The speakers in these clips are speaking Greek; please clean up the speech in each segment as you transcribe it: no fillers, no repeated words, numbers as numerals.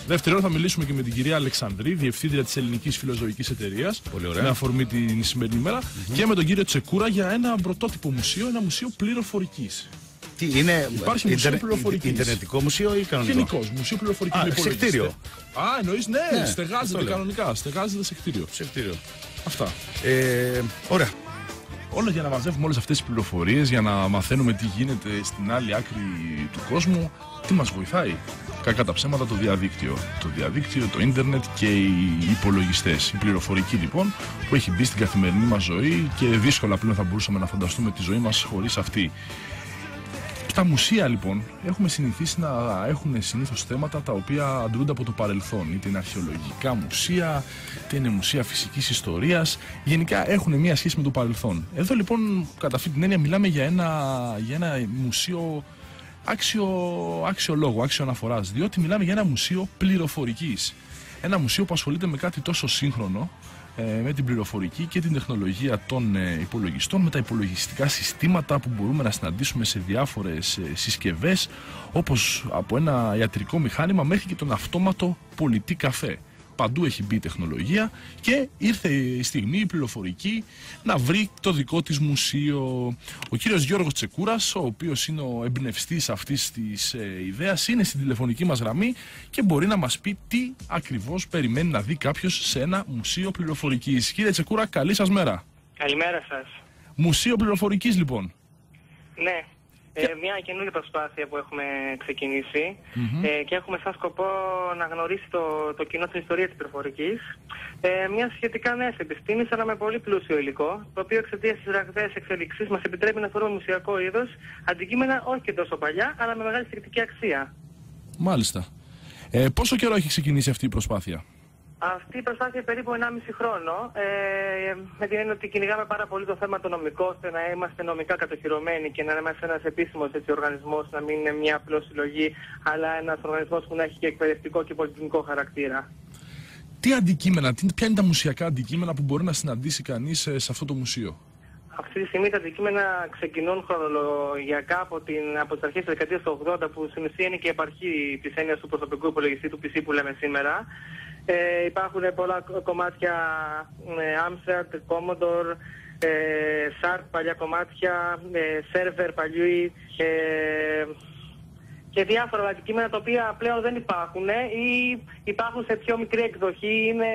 Δεύτερη ώρα θα μιλήσουμε και με την κυρία Αλεξανδρή, διευθύντρια της Ελληνικής Φιλοζωικής Εταιρείας. Πολύ ωραία. Με αφορμή την σημερινή ημέρα. Και με τον κύριο Τσεκούρα για ένα πρωτότυπο μουσείο, ένα μουσείο πληροφορικής. Τι είναι, υπάρχει μουσείο πληροφορικής. Ιντερνετικό μουσείο ή κανονικό? Γενικώς, μουσείο πληροφορικής. Σε κτίριο. Α, εννοείς, ναι, στεγάζεται κανονικά. Στεγάζεται σε κτίριο. Σε κτίριο. Αυτά. Ωραία. Όλα για να μαζεύουμε όλες αυτές τις πληροφορίες, για να μαθαίνουμε τι γίνεται στην άλλη άκρη του κόσμου. Τι μας βοηθάει? Κακά τα ψέματα, το διαδίκτυο. Το διαδίκτυο, το ίντερνετ και οι υπολογιστές. Η πληροφορική λοιπόν που έχει μπει στην καθημερινή μας ζωή και δύσκολα πλέον θα μπορούσαμε να φανταστούμε τη ζωή μας χωρίς αυτή. Στα μουσεία λοιπόν έχουμε συνηθίσει να έχουν συνήθως θέματα τα οποία αντλούνται από το παρελθόν. Είτε είναι αρχαιολογικά μουσεία, είτε είναι μουσεία φυσικής ιστορίας. Γενικά έχουν μια σχέση με το παρελθόν. Εδώ λοιπόν κατά αυτή την έννοια μιλάμε για ένα μουσείο άξιο λόγου, άξιο αναφοράς. Διότι μιλάμε για ένα μουσείο πληροφορικής. Ένα μουσείο που ασχολείται με κάτι τόσο σύγχρονο, με την πληροφορική και την τεχνολογία των υπολογιστών, με τα υπολογιστικά συστήματα που μπορούμε να συναντήσουμε σε διάφορες συσκευές, όπως από ένα ιατρικό μηχάνημα μέχρι και τον αυτόματο πολιτή καφέ. Παντού έχει μπει η τεχνολογία και ήρθε η στιγμή η πληροφορική να βρει το δικό της μουσείο. Ο κύριος Γιώργος Τσεκούρας, ο οποίος είναι ο εμπνευστής αυτής της ιδέας, είναι στην τηλεφωνική μας γραμμή και μπορεί να μας πει τι ακριβώς περιμένει να δει κάποιος σε ένα μουσείο πληροφορικής. Κύριε Τσεκούρα, καλή σας μέρα. Καλημέρα σας. Μουσείο πληροφορικής λοιπόν. Ναι. Μια καινούργια προσπάθεια που έχουμε ξεκινήσει και έχουμε σαν σκοπό να γνωρίσει το κοινό την ιστορία της πληροφορικής. Μια σχετικά νέα επιστήμη, αλλά με πολύ πλούσιο υλικό, το οποίο εξαιτίας της ραγδαίας εξελίξης μας επιτρέπει να θεωρούμε μουσιακό είδος αντικείμενα όχι και τόσο παλιά, αλλά με μεγάλη αισθητική αξία. Μάλιστα. Πόσο καιρό έχει ξεκινήσει αυτή η προσπάθεια? Αυτή η προσπάθεια περίπου 1,5 χρόνο, με την έννοια ότι κυνηγάμε πάρα πολύ το θέμα το νομικό, ώστε να είμαστε νομικά κατοχυρωμένοι και να είμαστε ένας επίσημος οργανισμός, να μην είναι μια απλώς συλλογή, αλλά ένας οργανισμός που να έχει και εκπαιδευτικό και πολιτισμικό χαρακτήρα. Τι αντικείμενα, ποια είναι τα μουσιακά αντικείμενα που μπορεί να συναντήσει κανείς σε αυτό το μουσείο? Αυτή τη στιγμή τα αντικείμενα ξεκινούν χρονολογιακά από τις αρχές της δεκαετίας του 80, που στην ουσία είναι και η επαρχή της έννοιας του προσωπικού υπολογιστή, του PC που λέμε σήμερα. Υπάρχουν πολλά κομμάτια Amstrad, Commodore, Sharp παλιά κομμάτια, Server παλιοί και διάφορα αντικείμενα τα οποία πλέον δεν υπάρχουν ή υπάρχουν σε πιο μικρή εκδοχή. Είναι,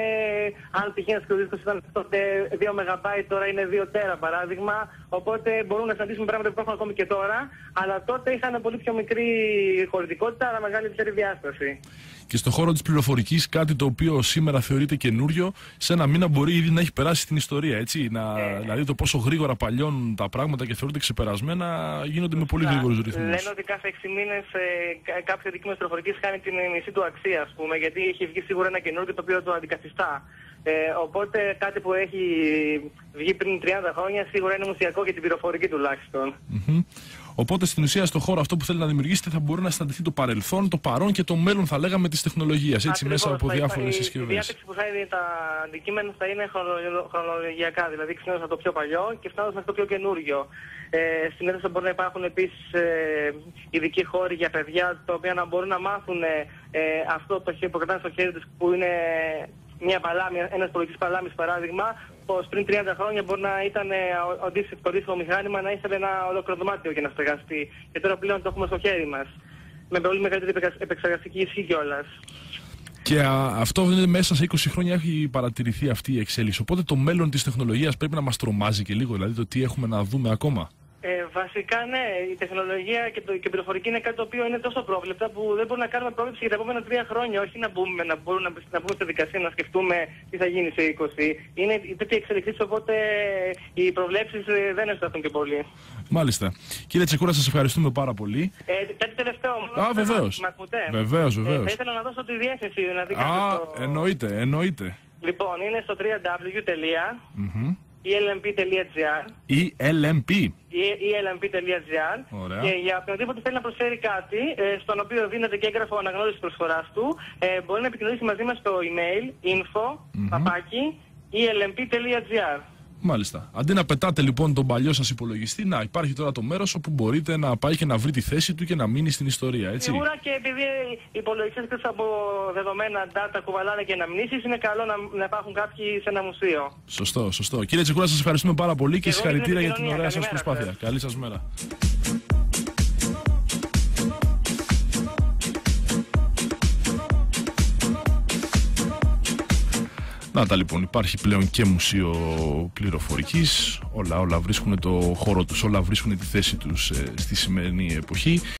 αν τυχαίνει και ο δίσκος ήταν τότε 2 MB, τώρα είναι 2 TB παράδειγμα. Οπότε μπορούμε να συναντήσουμε πράγματα που υπάρχουν ακόμη και τώρα, αλλά τότε είχαν πολύ πιο μικρή χωρητικότητα, αλλά μεγαλύτερη διάσταση. Και στον χώρο της πληροφορικής, κάτι το οποίο σήμερα θεωρείται καινούριο, σε ένα μήνα μπορεί ήδη να έχει περάσει στην ιστορία, έτσι. Δηλαδή το πόσο γρήγορα παλιώνουν τα πράγματα και θεωρούνται ξεπερασμένα, γίνονται με πολύ γρήγορους ρυθμούς. Λένε ότι κάθε 6 μήνες κάποιο αντικείμενο πληροφορικής χάνει την μισή του αξία, ας πούμε, γιατί έχει βγει σίγουρα ένα καινούριο το οποίο το αντικαθιστά. Οπότε κάτι που έχει βγει πριν 30 χρόνια σίγουρα είναι μουσιακό για την πληροφορική τουλάχιστον. Οπότε στην ουσία στον χώρο αυτό που θέλει να δημιουργήσετε θα μπορεί να συναντηθεί το παρελθόν, το παρόν και το μέλλον, θα λέγαμε, της τεχνολογίας, έτσι, μέσα από διάφορες συσκευές. Η διάθεση που θα είναι τα αντικείμενα θα είναι χρονολογιακά, δηλαδή ξεκινώντας από το πιο παλιό και φτάνοντας μέχρι το πιο καινούριο. Στην αίθουσα μπορεί να υπάρχουν επίσης ειδικοί χώροι για παιδιά, τα οποία να μπορούν να μάθουν αυτό που κρατάνε στο χέρι τους, που είναι ένας υπολογιστής παλάμης παράδειγμα, πως πριν 30 χρόνια μπορεί να ήταν το αντίστοιχο μηχάνημα να ήθελε ένα ολόκληρο δωμάτιο για να στεγαστεί. Και τώρα πλέον το έχουμε στο χέρι μας. Με πολύ μεγαλύτερη επεξεργαστική ισχύ κιόλας. Και αυτό μέσα σε 20 χρόνια έχει παρατηρηθεί αυτή η εξέλιξη. Οπότε το μέλλον της τεχνολογίας πρέπει να μας τρομάζει και λίγο, δηλαδή το τι έχουμε να δούμε ακόμα. Βασικά ναι, η τεχνολογία και η πληροφορική είναι κάτι το οποίο είναι τόσο πρόβλεπτα που δεν μπορούμε να κάνουμε πρόβλεψη για τα επόμενα 3 χρόνια. Όχι να μπούμε στη δικασία να σκεφτούμε τι θα γίνει σε 20. Είναι τέτοια εξελιχθείς, οπότε οι προβλέψεις δεν ευσταθούν και πολύ. Μάλιστα. Κύριε Τσεκούρα, σας ευχαριστούμε πάρα πολύ. Κάτι τελευταίο. Βεβαίως. Βεβαίως. Θα ήθελα να δώσω τη διεύθυνση. Εννοείται. Λοιπόν, είναι στο www. elmp.gr και για οποιονδήποτε θέλει να προσφέρει κάτι, στον οποίο δίνεται και έγγραφο αναγνώρισης προσφοράς του, μπορεί να επικοινωνήσει μαζί μας στο email info@elmp.gr. Μάλιστα. Αντί να πετάτε λοιπόν τον παλιό σας υπολογιστή, να υπάρχει τώρα το μέρος όπου μπορείτε να πάει και να βρει τη θέση του και να μείνει στην ιστορία, έτσι. Σίγουρα, και επειδή οι υπολογιστές πίσω από δεδομένα, data κουβαλάνε και αναμνήσεις, είναι καλό να υπάρχουν κάποιοι σε ένα μουσείο. Σωστό, σωστό. Κύριε Τσεκούρα, σας ευχαριστούμε πάρα πολύ και συγχαρητήρια για την ωραία σας Καλημέρα προσπάθεια. σας. Καλή σας μέρα. Να τα λοιπόν, υπάρχει πλέον και μουσείο πληροφορικής, όλα βρίσκουν το χώρο τους, όλα βρίσκουν τη θέση τους στη σημερινή εποχή.